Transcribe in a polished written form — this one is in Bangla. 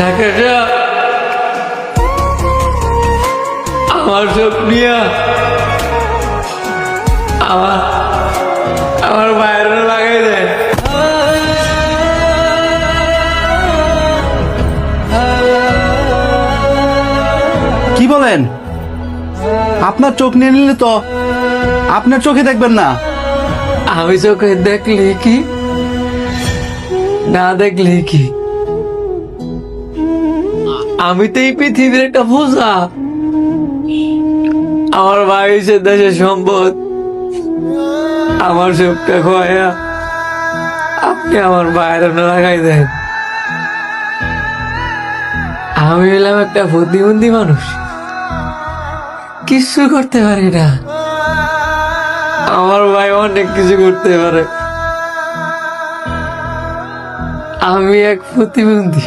ডাক্তার সাহেব, আমার চোখ নিয়ে আমার আমার বাইরে লাগাই দেয়। কি বলেন? আপনার চোখ নিয়ে নিলে তো আপনার চোখে দেখবেন না। আমি চোখে দেখলে কি না দেখলে কি, আমি তো এই পৃথিবীর একটা বোঝা। আমার ভাই হচ্ছে দেশের সম্পদ। আমার চোখটা খোয়া আপনি আমার বাইরে লাগাই দেন। আমি হলাম একটা প্রতিবন্ধী মানুষ, কিছু করতে পারি না। আমার ভাই অনেক কিছু করতে পারে, আমি এক প্রতিবন্ধী।